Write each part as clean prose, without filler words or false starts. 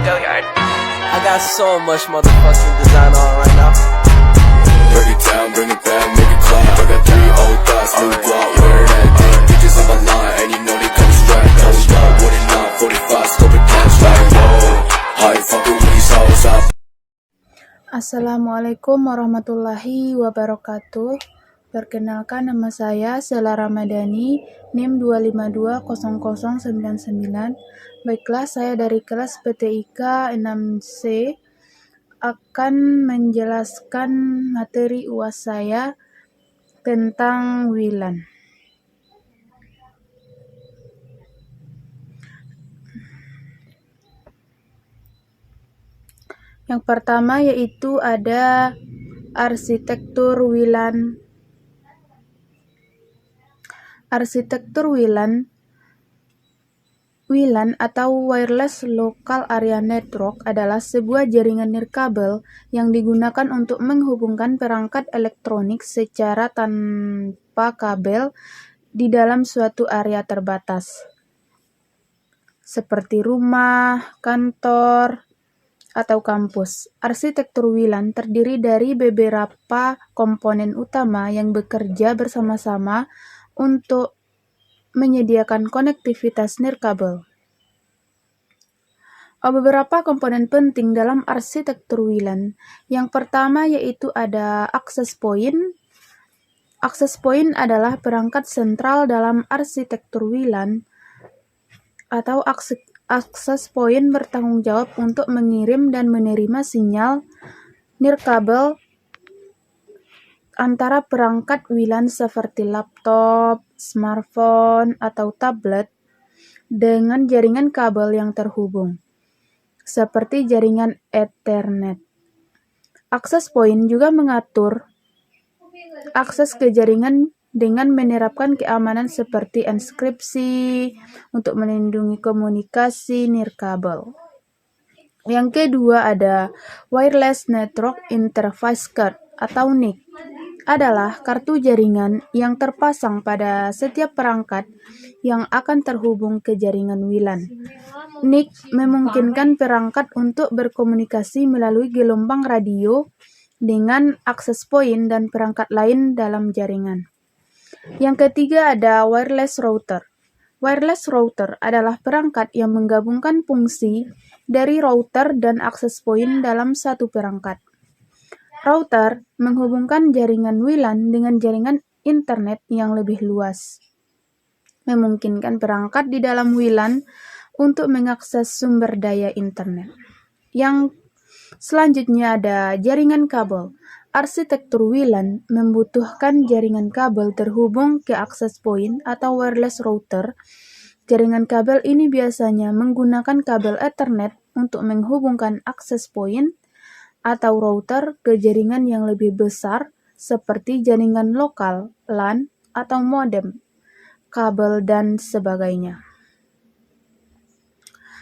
I got so much motherfucking design on right now. Break it down, bring it back, make it clap. I got 3 old thoughts, new guap, wear that thing. Bitches on my line, and you know they come strapped. Hold up, what it not, 45, scope it cash like whoa. How you fucking with these hoes up? Assalamualaikum warahmatullahi wabarakatuh. Perkenalkan, nama saya Sela Ramadhani, NIM 2520099. Baiklah, saya dari kelas PTIK 6C akan menjelaskan materi UAS saya tentang WLAN. Yang pertama yaitu ada arsitektur WLAN. Arsitektur WLAN atau Wireless Local Area Network adalah sebuah jaringan nirkabel yang digunakan untuk menghubungkan perangkat elektronik secara tanpa kabel di dalam suatu area terbatas, seperti rumah, kantor, atau kampus. Arsitektur WLAN terdiri dari beberapa komponen utama yang bekerja bersama-sama untuk menyediakan konektivitas nirkabel. Beberapa komponen penting dalam arsitektur WLAN. Yang pertama yaitu ada access point. Access point adalah perangkat sentral dalam arsitektur WLAN, atau access point bertanggung jawab untuk mengirim dan menerima sinyal nirkabel antara perangkat WLAN seperti laptop, smartphone, atau tablet dengan jaringan kabel yang terhubung, seperti jaringan Ethernet. Access point juga mengatur akses ke jaringan dengan menerapkan keamanan seperti enkripsi untuk melindungi komunikasi nirkabel. Yang kedua ada Wireless Network Interface Card atau NIC. Adalah kartu jaringan yang terpasang pada setiap perangkat yang akan terhubung ke jaringan WLAN. NIC memungkinkan perangkat untuk berkomunikasi melalui gelombang radio dengan access point dan perangkat lain dalam jaringan. Yang ketiga ada wireless router. Wireless router adalah perangkat yang menggabungkan fungsi dari router dan access point dalam satu perangkat. Router menghubungkan jaringan WLAN dengan jaringan internet yang lebih luas, memungkinkan perangkat di dalam WLAN untuk mengakses sumber daya internet. Yang selanjutnya ada jaringan kabel. Arsitektur WLAN membutuhkan jaringan kabel terhubung ke access point atau wireless router. Jaringan kabel ini biasanya menggunakan kabel Ethernet untuk menghubungkan access point atau router ke jaringan yang lebih besar seperti jaringan lokal, LAN, atau modem, kabel, dan sebagainya.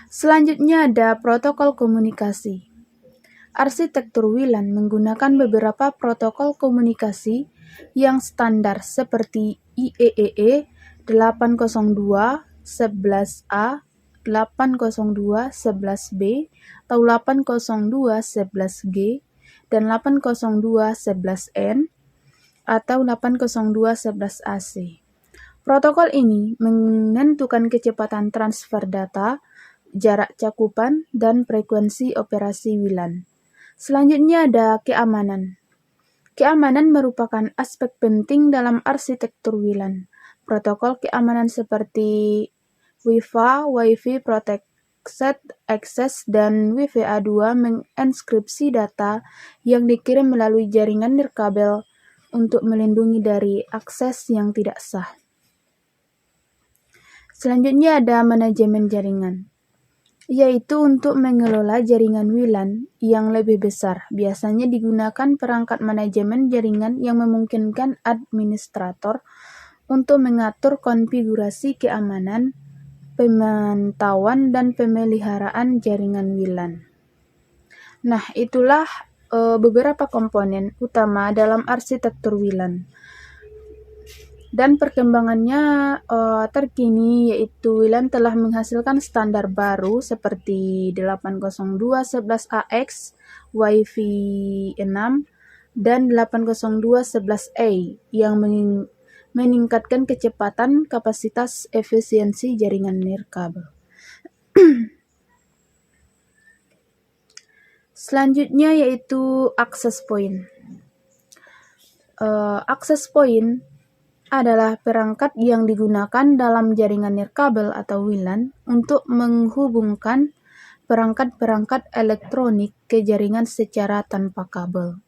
Selanjutnya ada protokol komunikasi. Arsitektur WLAN menggunakan beberapa protokol komunikasi yang standar seperti IEEE 802.11a, 802.11b, atau 802.11g, dan 802.11n, atau 802.11ac. Protokol ini menentukan kecepatan transfer data, jarak cakupan, dan frekuensi operasi WLAN. Selanjutnya ada keamanan. Keamanan merupakan aspek penting dalam arsitektur WLAN. Protokol keamanan seperti Wi-Fi Protected Access, dan WVA2 mengenkripsi data yang dikirim melalui jaringan nirkabel untuk melindungi dari akses yang tidak sah. Selanjutnya ada manajemen jaringan, yaitu untuk mengelola jaringan WLAN yang lebih besar. Biasanya digunakan perangkat manajemen jaringan yang memungkinkan administrator untuk mengatur konfigurasi keamanan, pemantauan, dan pemeliharaan jaringan WLAN. Nah, itulah beberapa komponen utama dalam arsitektur WLAN. Dan perkembangannya terkini yaitu WLAN telah menghasilkan standar baru seperti 802.11ax, Wi-Fi 6, dan 802.11a yang meningkatkan kecepatan, kapasitas, efisiensi jaringan nirkabel. Selanjutnya yaitu access point. Access point adalah perangkat yang digunakan dalam jaringan nirkabel atau WLAN untuk menghubungkan perangkat-perangkat elektronik ke jaringan secara tanpa kabel.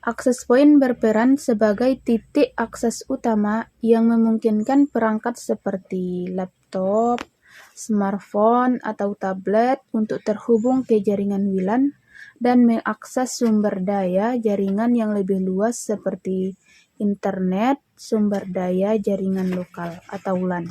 Access point berperan sebagai titik akses utama yang memungkinkan perangkat seperti laptop, smartphone, atau tablet untuk terhubung ke jaringan WLAN dan mengakses sumber daya jaringan yang lebih luas seperti internet, sumber daya jaringan lokal atau LAN.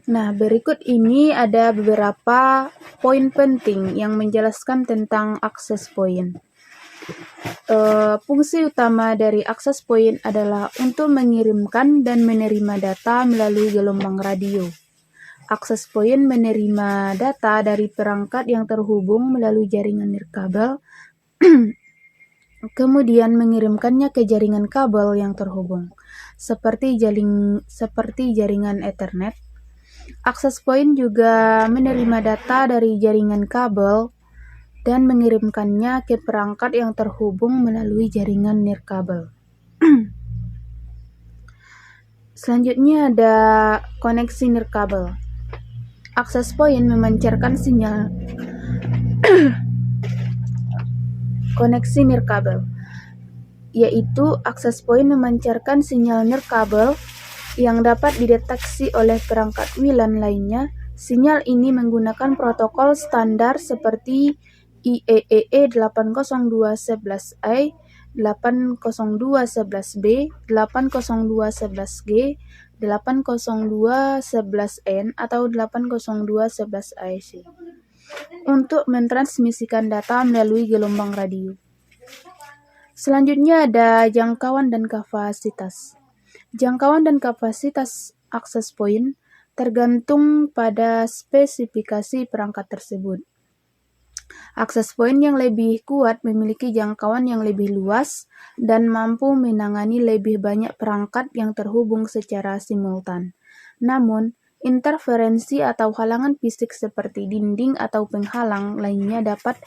Nah, berikut ini ada beberapa poin penting yang menjelaskan tentang access point. Fungsi utama dari access point adalah untuk mengirimkan dan menerima data melalui gelombang radio. Access point menerima data dari perangkat yang terhubung melalui jaringan nirkabel, kemudian mengirimkannya ke jaringan kabel yang terhubung, seperti jaringan Ethernet. Access point juga menerima data dari jaringan kabel dan mengirimkannya ke perangkat yang terhubung melalui jaringan nirkabel. Selanjutnya ada koneksi nirkabel. Access point memancarkan sinyal koneksi nirkabel, yaitu access point memancarkan sinyal nirkabel yang dapat dideteksi oleh perangkat WLAN lainnya. Sinyal ini menggunakan protokol standar seperti IEEE 802.11a, 802.11b, 802.11g, 802.11n, atau 802.11ac untuk mentransmisikan data melalui gelombang radio. Selanjutnya ada jangkauan dan kapasitas. Jangkauan dan kapasitas access point tergantung pada spesifikasi perangkat tersebut. Access point yang lebih kuat memiliki jangkauan yang lebih luas dan mampu menangani lebih banyak perangkat yang terhubung secara simultan. Namun, interferensi atau halangan fisik seperti dinding atau penghalang lainnya dapat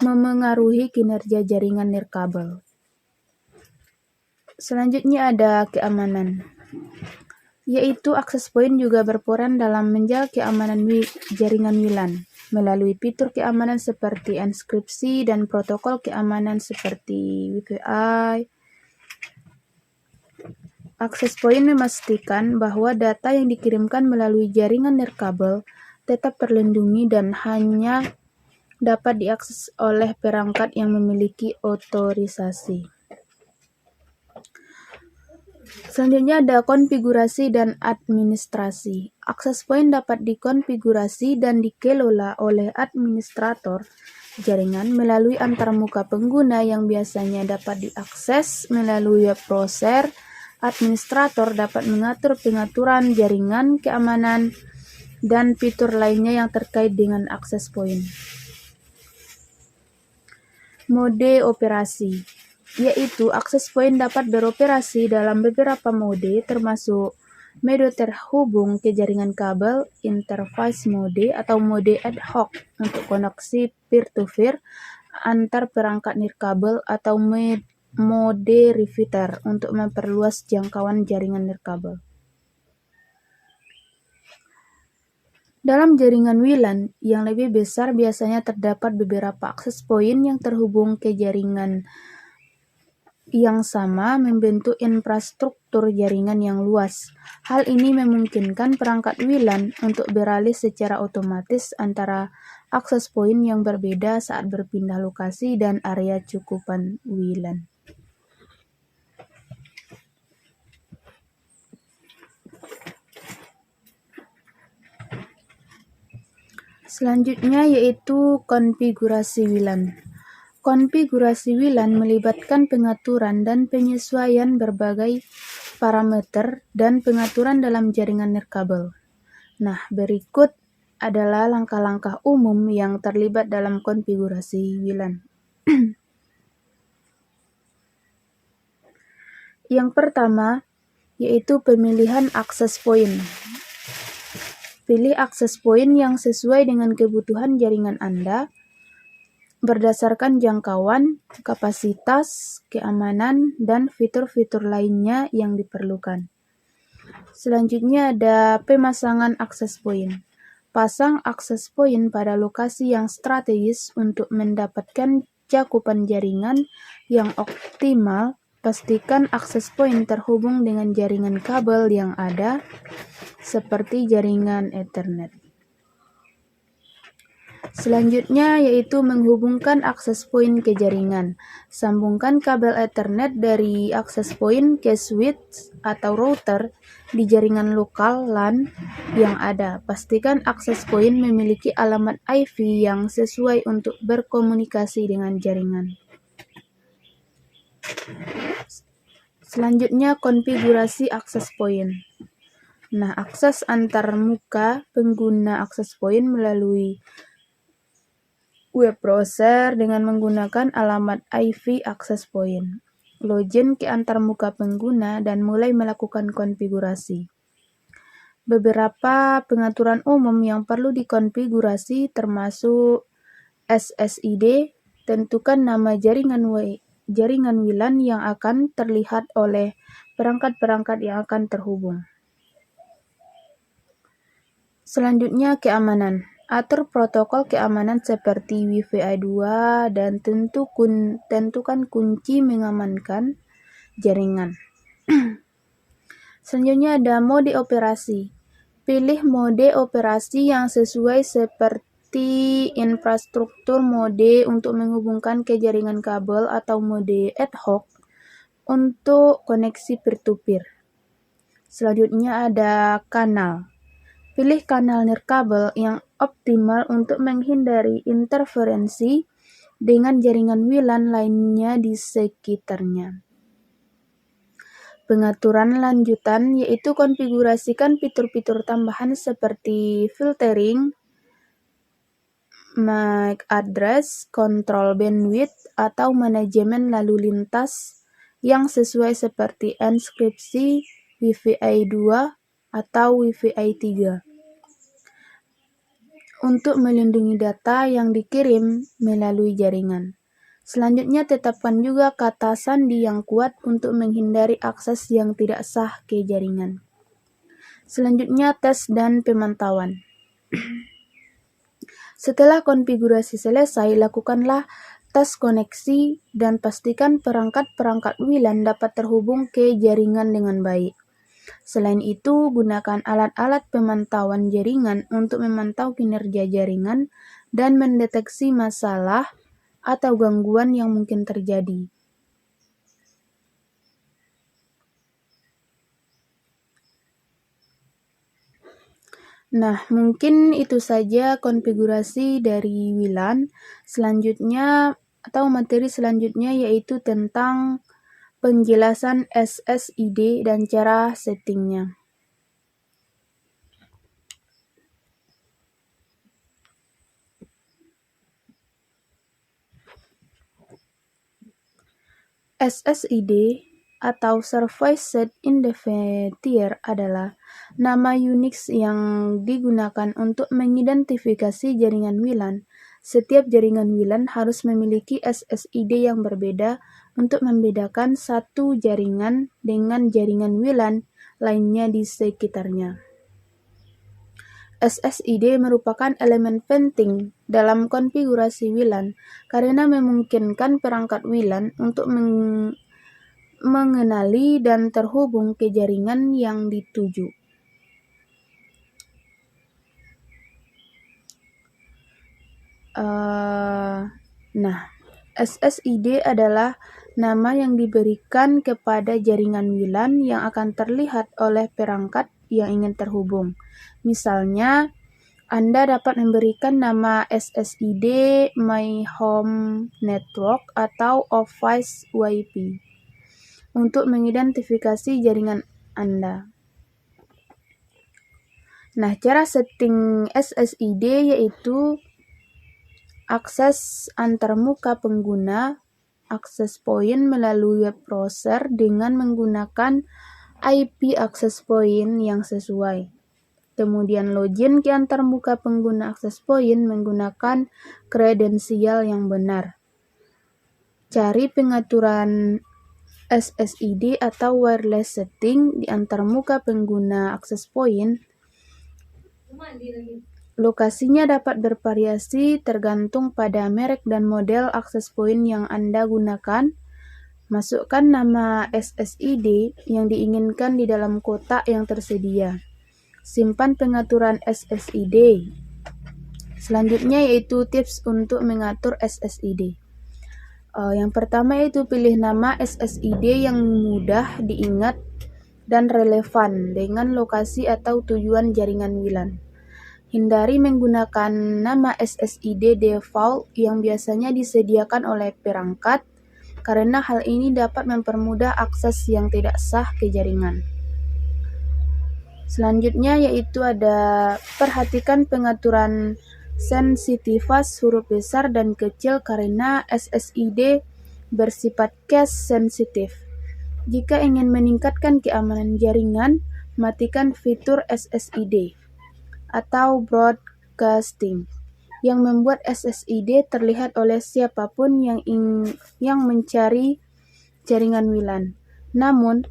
memengaruhi kinerja jaringan nirkabel. Selanjutnya ada keamanan, yaitu access point juga berperan dalam menjaga keamanan jaringan WLAN melalui fitur keamanan seperti enkripsi dan protokol keamanan seperti WPA. Access point memastikan bahwa data yang dikirimkan melalui jaringan nirkabel tetap terlindungi dan hanya dapat diakses oleh perangkat yang memiliki otorisasi. Selanjutnya ada konfigurasi dan administrasi. Access point dapat dikonfigurasi dan dikelola oleh administrator jaringan melalui antarmuka pengguna yang biasanya dapat diakses melalui web browser. Administrator dapat mengatur pengaturan jaringan, keamanan, dan fitur lainnya yang terkait dengan access point. Mode operasi, yaitu access point dapat beroperasi dalam beberapa mode termasuk mode terhubung ke jaringan kabel, interface mode, atau mode ad hoc untuk koneksi peer-to-peer antar perangkat nirkabel, atau mode repeater untuk memperluas jangkauan jaringan nirkabel. Dalam jaringan WLAN yang lebih besar biasanya terdapat beberapa access point yang terhubung ke jaringan yang sama membentuk infrastruktur jaringan yang luas. Hal ini memungkinkan perangkat WLAN untuk beralih secara otomatis antara access point yang berbeda saat berpindah lokasi dan area cakupan WLAN. Selanjutnya yaitu konfigurasi WLAN. Konfigurasi WLAN melibatkan pengaturan dan penyesuaian berbagai parameter dan pengaturan dalam jaringan nirkabel. Nah, berikut adalah langkah-langkah umum yang terlibat dalam konfigurasi WLAN. Yang pertama, yaitu pemilihan access point. Pilih access point yang sesuai dengan kebutuhan jaringan Anda berdasarkan jangkauan, kapasitas, keamanan, dan fitur-fitur lainnya yang diperlukan. Selanjutnya ada pemasangan access point. Pasang access point pada lokasi yang strategis untuk mendapatkan cakupan jaringan yang optimal. Pastikan access point terhubung dengan jaringan kabel yang ada, seperti jaringan Ethernet. Selanjutnya yaitu menghubungkan access point ke jaringan. Sambungkan kabel Ethernet dari access point ke switch atau router di jaringan lokal LAN yang ada. Pastikan access point memiliki alamat IP yang sesuai untuk berkomunikasi dengan jaringan. Selanjutnya konfigurasi access point. Nah, akses antar muka pengguna access point melalui web browser dengan menggunakan alamat IP access point. Login ke antarmuka pengguna dan mulai melakukan konfigurasi. Beberapa pengaturan umum yang perlu dikonfigurasi termasuk SSID, tentukan nama jaringan WLAN yang akan terlihat oleh perangkat-perangkat yang akan terhubung. Selanjutnya keamanan. Atur protokol keamanan seperti Wi-Fi 2 dan tentukan kunci mengamankan jaringan. Selanjutnya ada mode operasi. Pilih mode operasi yang sesuai seperti infrastruktur mode untuk menghubungkan ke jaringan kabel atau mode ad hoc untuk koneksi peer-to-peer. Selanjutnya ada kanal. Pilih kanal nirkabel yang optimal untuk menghindari interferensi dengan jaringan WLAN lainnya di sekitarnya. Pengaturan lanjutan yaitu konfigurasikan fitur-fitur tambahan seperti filtering, MAC address, kontrol bandwidth, atau manajemen lalu lintas yang sesuai seperti enkripsi, Wi-Fi 2, atau Wi-Fi 3 untuk melindungi data yang dikirim melalui jaringan. Selanjutnya tetapkan juga kata sandi yang kuat untuk menghindari akses yang tidak sah ke jaringan. Selanjutnya tes dan pemantauan. Setelah konfigurasi selesai, lakukanlah tes koneksi dan pastikan perangkat-perangkat WLAN dapat terhubung ke jaringan dengan baik. Selain itu, gunakan alat-alat pemantauan jaringan untuk memantau kinerja jaringan dan mendeteksi masalah atau gangguan yang mungkin terjadi. Nah, mungkin itu saja konfigurasi dari WLAN. Selanjutnya atau materi selanjutnya yaitu tentang penjelasan SSID dan cara settingnya. SSID atau Service Set Identifier adalah nama Unix yang digunakan untuk mengidentifikasi jaringan WLAN. Setiap jaringan WLAN harus memiliki SSID yang berbeda untuk membedakan satu jaringan dengan jaringan WLAN lainnya di sekitarnya. SSID merupakan elemen penting dalam konfigurasi WLAN karena memungkinkan perangkat WLAN untuk mengenali dan terhubung ke jaringan yang dituju. SSID adalah nama yang diberikan kepada jaringan WLAN yang akan terlihat oleh perangkat yang ingin terhubung. Misalnya, Anda dapat memberikan nama SSID My Home Network atau Office WiFi untuk mengidentifikasi jaringan Anda. Nah, cara setting SSID yaitu akses antarmuka pengguna, akses point melalui web browser dengan menggunakan IP access point yang sesuai. Kemudian login ke antarmuka pengguna akses point menggunakan kredensial yang benar. Cari pengaturan SSID atau wireless setting di antarmuka pengguna akses point. Lokasinya dapat bervariasi tergantung pada merek dan model akses point yang Anda gunakan. Masukkan nama SSID yang diinginkan di dalam kotak yang tersedia. Simpan pengaturan SSID. Selanjutnya yaitu tips untuk mengatur SSID. Yang pertama yaitu pilih nama SSID yang mudah diingat dan relevan dengan lokasi atau tujuan jaringan WLAN. Hindari menggunakan nama SSID default yang biasanya disediakan oleh perangkat, karena hal ini dapat mempermudah akses yang tidak sah ke jaringan. Selanjutnya yaitu ada perhatikan pengaturan sensitivitas huruf besar dan kecil karena SSID bersifat case sensitif. Jika ingin meningkatkan keamanan jaringan, matikan fitur SSID atau broadcasting yang membuat SSID terlihat oleh siapapun yang mencari jaringan WLAN. Namun,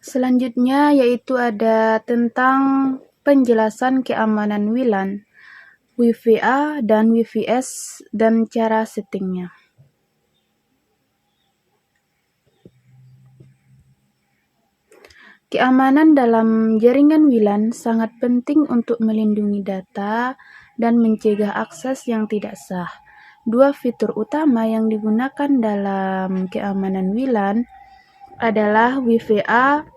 selanjutnya yaitu ada tentang penjelasan keamanan WLAN, WiFi-A dan WiFi-S dan cara settingnya. Keamanan dalam jaringan WLAN sangat penting untuk melindungi data dan mencegah akses yang tidak sah. Dua fitur utama yang digunakan dalam keamanan WLAN adalah WiFi-A,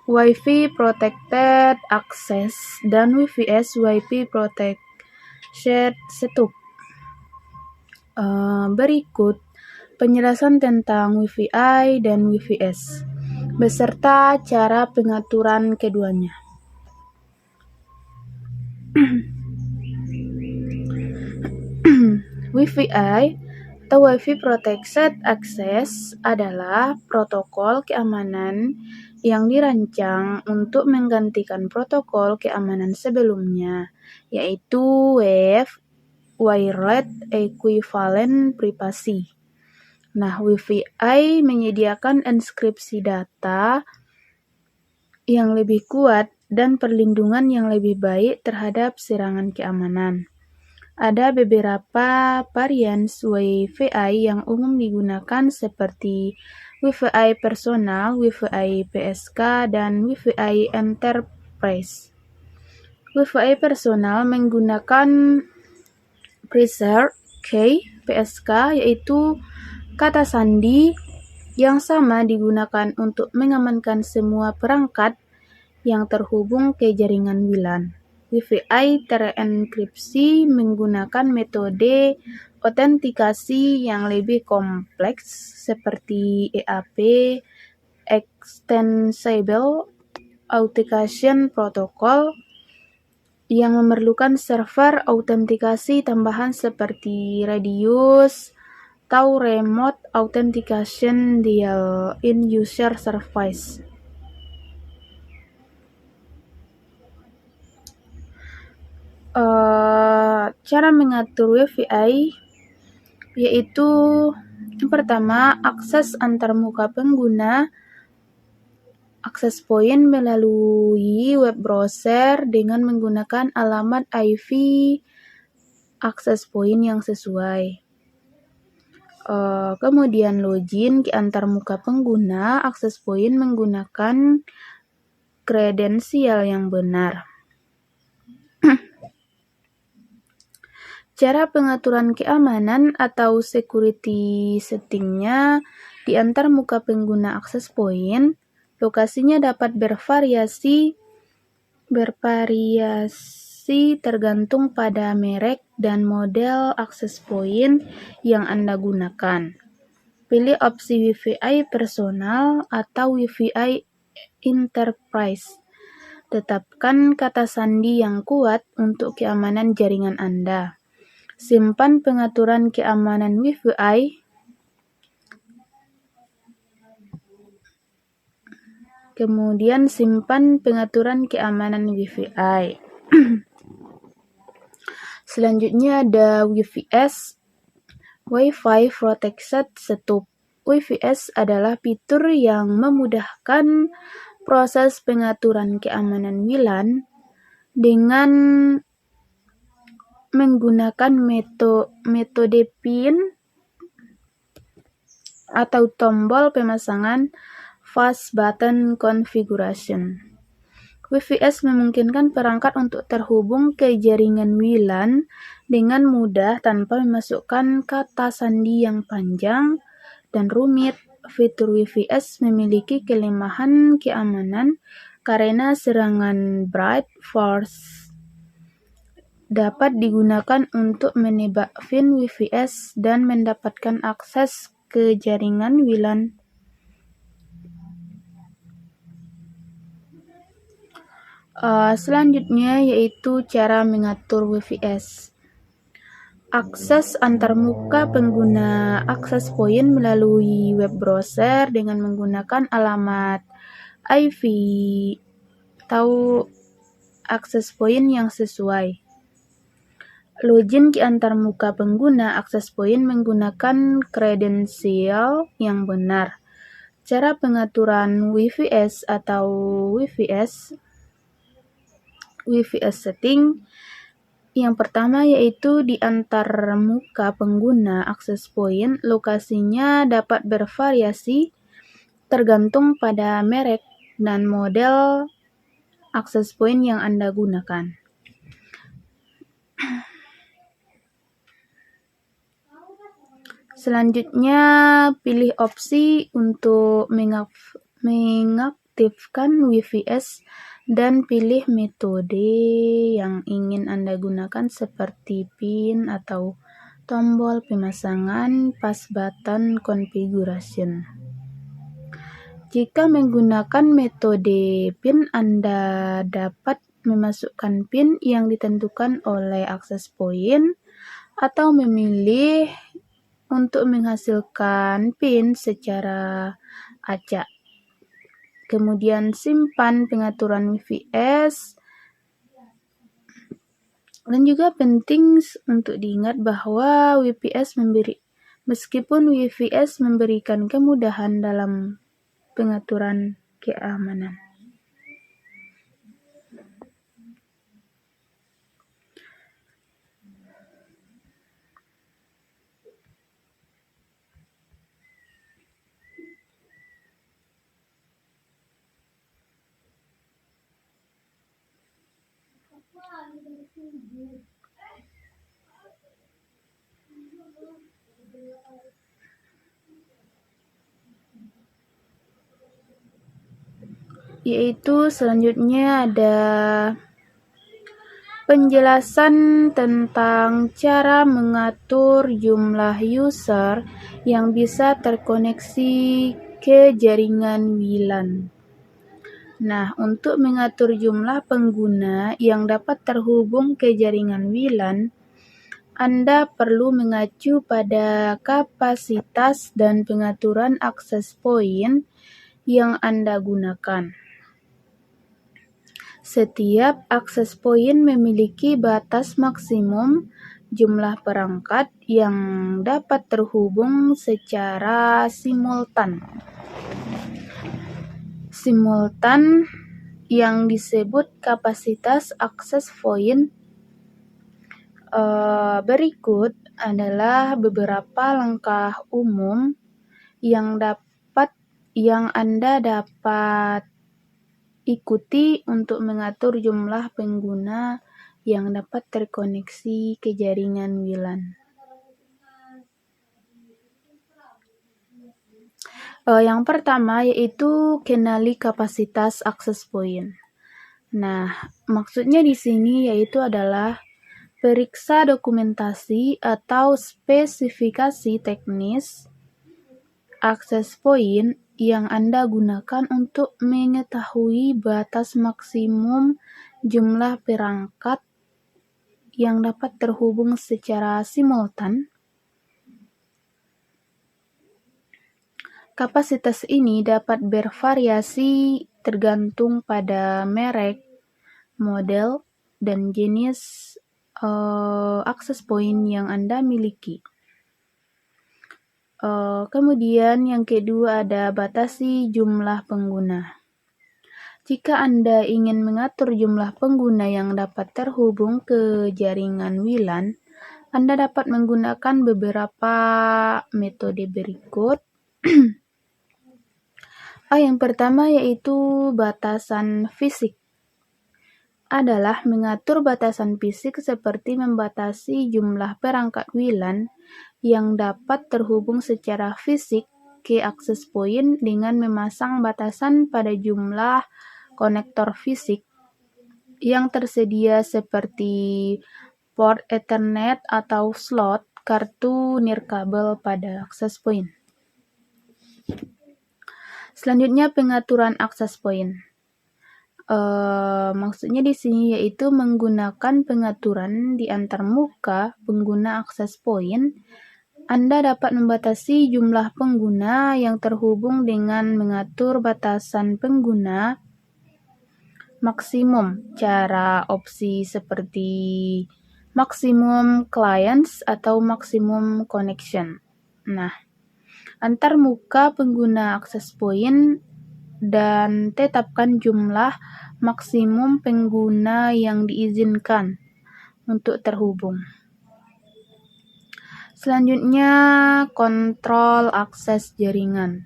Wi-Fi Protected Access, dan WiFi-S, Wi-Fi Protected Setup. Berikut penjelasan tentang WiFi dan WiFi-S beserta cara pengaturan keduanya. WiFi atau Wi-Fi Protected Access adalah protokol keamanan yang dirancang untuk menggantikan protokol keamanan sebelumnya, yaitu WEP, Wireless Equivalent Privacy. Nah, WiFi menyediakan enkripsi data yang lebih kuat dan perlindungan yang lebih baik terhadap serangan keamanan. Ada beberapa varian WiFi yang umum digunakan seperti WiFi personal, WiFi PSK, dan WiFi enterprise. WiFi personal menggunakan preserved key PSK, yaitu kata sandi yang sama digunakan untuk mengamankan semua perangkat yang terhubung ke jaringan WLAN. WiFi terenkripsi menggunakan metode autentikasi yang lebih kompleks seperti EAP, Extensible Authentication Protocol, yang memerlukan server autentikasi tambahan seperti Radius atau Remote Authentication in User Service. Cara mengatur WiFi yaitu yang pertama, akses antarmuka pengguna, akses point melalui web browser dengan menggunakan alamat IP akses point yang sesuai. Kemudian login ke antarmuka pengguna akses point menggunakan kredensial yang benar. Cara pengaturan keamanan atau security settingnya di antar muka pengguna akses point, lokasinya dapat bervariasi tergantung pada merek dan model akses point yang Anda gunakan. Pilih opsi Wi-Fi personal atau Wi-Fi enterprise. Tetapkan kata sandi yang kuat untuk keamanan jaringan Anda. Simpan pengaturan keamanan Wi-Fi. Kemudian simpan pengaturan keamanan Wi-Fi. Selanjutnya ada WiFS, Wi-Fi Protected Setup. WiFS adalah fitur yang memudahkan proses pengaturan keamanan WLAN dengan menggunakan metode pin atau tombol pemasangan fast button configuration. WiFS memungkinkan perangkat untuk terhubung ke jaringan WLAN dengan mudah tanpa memasukkan kata sandi yang panjang dan rumit. Fitur WiFS memiliki kelemahan keamanan karena serangan brute force. Dapat digunakan untuk menebak pin WiFS dan mendapatkan akses ke jaringan WLAN. Selanjutnya yaitu cara mengatur WiFS. Akses antarmuka pengguna akses point melalui web browser dengan menggunakan alamat IP atau akses point yang sesuai. Login ke antarmuka pengguna akses point menggunakan kredensial yang benar. Cara pengaturan WiFS atau WiFS setting yang pertama yaitu di antarmuka pengguna akses point, lokasinya dapat bervariasi tergantung pada merek dan model akses point yang Anda gunakan. Selanjutnya, pilih opsi untuk mengaktifkan WiFS dan pilih metode yang ingin Anda gunakan seperti pin atau tombol pemasangan fast button configuration. Jika menggunakan metode pin, Anda dapat memasukkan pin yang ditentukan oleh akses point atau memilih untuk menghasilkan pin secara acak. Kemudian simpan pengaturan WiFS. Dan juga penting untuk diingat bahwa meskipun WiFS memberikan kemudahan dalam pengaturan keamanan. Yaitu selanjutnya ada penjelasan tentang cara mengatur jumlah user yang bisa terkoneksi ke jaringan WLAN. Nah, untuk mengatur jumlah pengguna yang dapat terhubung ke jaringan WLAN, Anda perlu mengacu pada kapasitas dan pengaturan akses point yang Anda gunakan. Setiap akses point memiliki batas maksimum jumlah perangkat yang dapat terhubung secara simultan. Simultan yang disebut kapasitas akses point. Berikut adalah beberapa langkah umum yang Anda dapat ikuti untuk mengatur jumlah pengguna yang dapat terkoneksi ke jaringan WLAN. Yang pertama yaitu kenali kapasitas akses point. Nah, maksudnya di sini yaitu adalah periksa dokumentasi atau spesifikasi teknis akses point yang Anda gunakan untuk mengetahui batas maksimum jumlah perangkat yang dapat terhubung secara simultan. Kapasitas ini dapat bervariasi tergantung pada merek, model, dan jenis akses point yang Anda miliki. Kemudian yang kedua ada batasi jumlah pengguna. Jika Anda ingin mengatur jumlah pengguna yang dapat terhubung ke jaringan WLAN, Anda dapat menggunakan beberapa metode berikut. Yang pertama yaitu batasan fisik. Adalah mengatur batasan fisik seperti membatasi jumlah perangkat WLAN yang dapat terhubung secara fisik ke akses point dengan memasang batasan pada jumlah konektor fisik yang tersedia seperti port Ethernet atau slot kartu nirkabel pada akses point. Selanjutnya pengaturan akses point. Maksudnya di sini yaitu menggunakan pengaturan di antarmuka pengguna akses point. Anda dapat membatasi jumlah pengguna yang terhubung dengan mengatur batasan pengguna maksimum, cara opsi seperti maksimum clients atau maksimum connection. Nah, antarmuka pengguna akses point dan tetapkan jumlah maksimum pengguna yang diizinkan untuk terhubung. Selanjutnya, kontrol akses jaringan,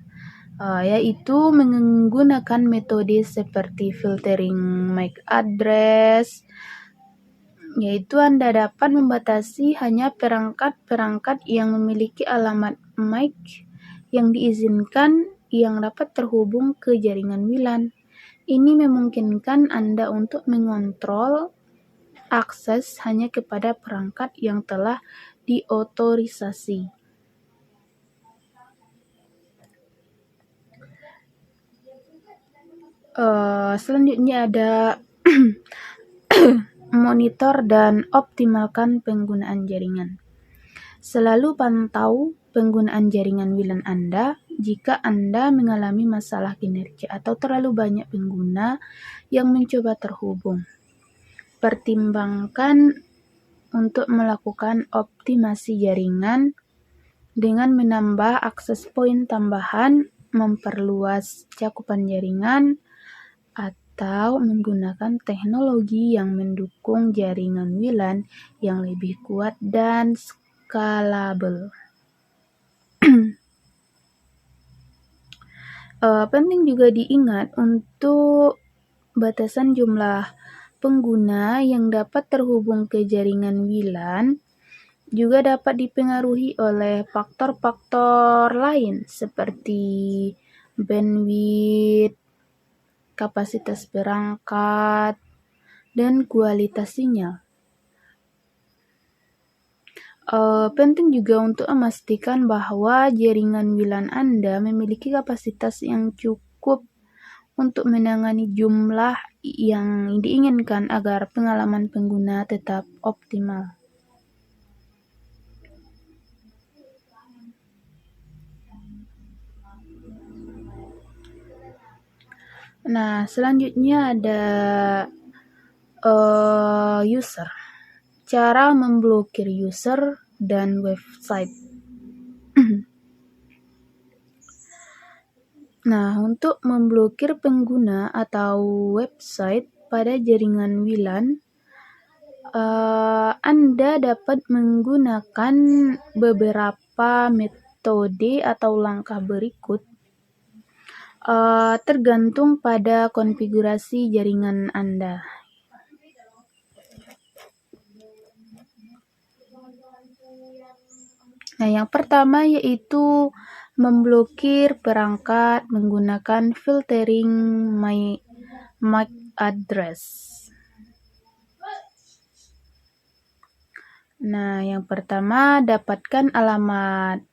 yaitu menggunakan metode seperti filtering MAC address, yaitu Anda dapat membatasi hanya perangkat-perangkat yang memiliki alamat MAC yang diizinkan yang dapat terhubung ke jaringan WLAN. Ini memungkinkan Anda untuk mengontrol akses hanya kepada perangkat yang telah diotorisasi. Selanjutnya ada monitor dan optimalkan penggunaan jaringan. Selalu pantau penggunaan jaringan WLAN Anda jika Anda mengalami masalah kinerja atau terlalu banyak pengguna yang mencoba terhubung. Pertimbangkan untuk melakukan optimasi jaringan dengan menambah akses point tambahan, memperluas cakupan jaringan, atau menggunakan teknologi yang mendukung jaringan WLAN yang lebih kuat dan skalabel. Penting juga diingat untuk batasan jumlah pengguna yang dapat terhubung ke jaringan WLAN juga dapat dipengaruhi oleh faktor-faktor lain seperti bandwidth, kapasitas perangkat, dan kualitas sinyal. Penting juga untuk memastikan bahwa jaringan WLAN Anda memiliki kapasitas yang cukup untuk menangani jumlah yang diinginkan agar pengalaman pengguna tetap optimal. Nah, selanjutnya ada user. Cara memblokir user dan website. Nah, untuk memblokir pengguna atau website pada jaringan WLAN, Anda dapat menggunakan beberapa metode atau langkah berikut. tergantung pada konfigurasi jaringan Anda. Nah, yang pertama yaitu memblokir perangkat menggunakan filtering MAC address. Nah, yang pertama dapatkan alamat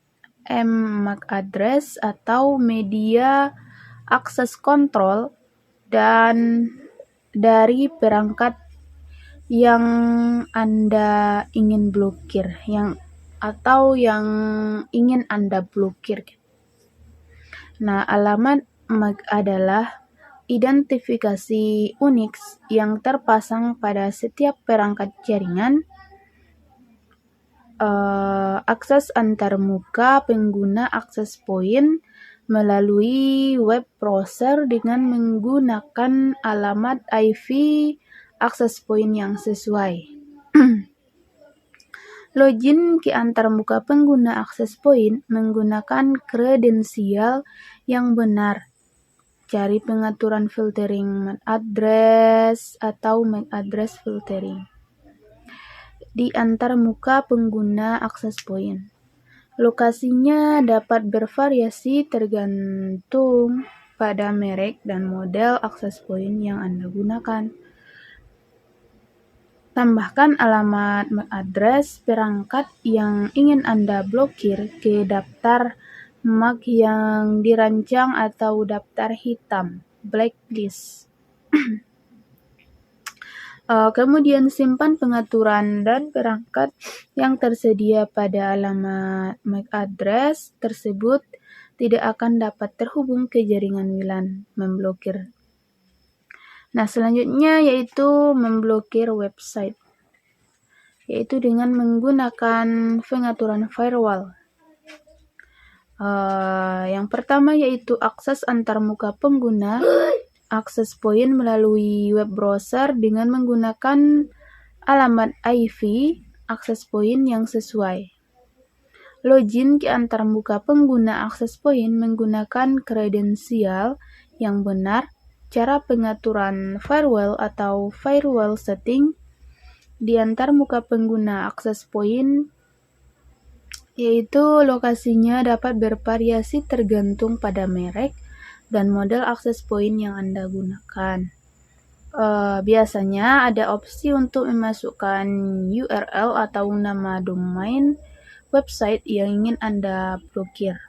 MAC address atau media akses kontrol dan dari perangkat yang Anda ingin blokir, yang ingin Anda blokir. Nah, alamat MAC adalah identifikasi Unix yang terpasang pada setiap perangkat jaringan, akses antarmuka pengguna akses point melalui web browser dengan menggunakan alamat IP akses point yang sesuai. Login ke antarmuka pengguna akses point menggunakan kredensial yang benar. Cari pengaturan filtering MAC address atau MAC address filtering di antarmuka pengguna akses point. Lokasinya dapat bervariasi tergantung pada merek dan model akses point yang Anda gunakan. Tambahkan alamat MAC address perangkat yang ingin Anda blokir ke daftar MAC yang dirancang atau daftar hitam, blacklist. Kemudian simpan pengaturan dan perangkat yang tersedia pada alamat MAC address tersebut tidak akan dapat terhubung ke jaringan WLAN memblokir. Nah, selanjutnya yaitu memblokir website, yaitu dengan menggunakan pengaturan firewall. Yang pertama yaitu akses antarmuka pengguna akses point melalui web browser dengan menggunakan alamat IP akses point yang sesuai. Login ke antarmuka pengguna akses point menggunakan kredensial yang benar. Cara pengaturan firewall atau firewall setting di antarmuka pengguna akses point, yaitu lokasinya dapat bervariasi tergantung pada merek dan model akses point yang Anda gunakan. Biasanya ada opsi untuk memasukkan URL atau nama domain website yang ingin Anda blokir.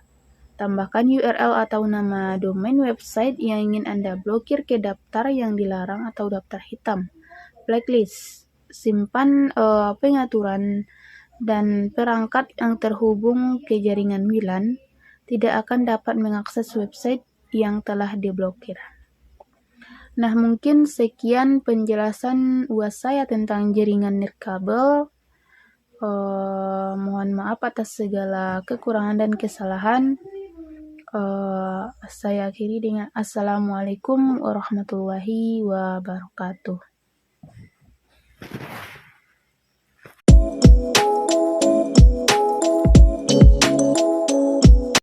Tambahkan URL atau nama domain website yang ingin Anda blokir ke daftar yang dilarang atau daftar hitam, blacklist. Simpan pengaturan dan perangkat yang terhubung ke jaringan WLAN tidak akan dapat mengakses website yang telah diblokir. Nah, mungkin sekian penjelasan UAS saya tentang jaringan nirkabel. Mohon maaf atas segala kekurangan dan kesalahan. Saya akhiri dengan Assalamualaikum warahmatullahi wabarakatuh.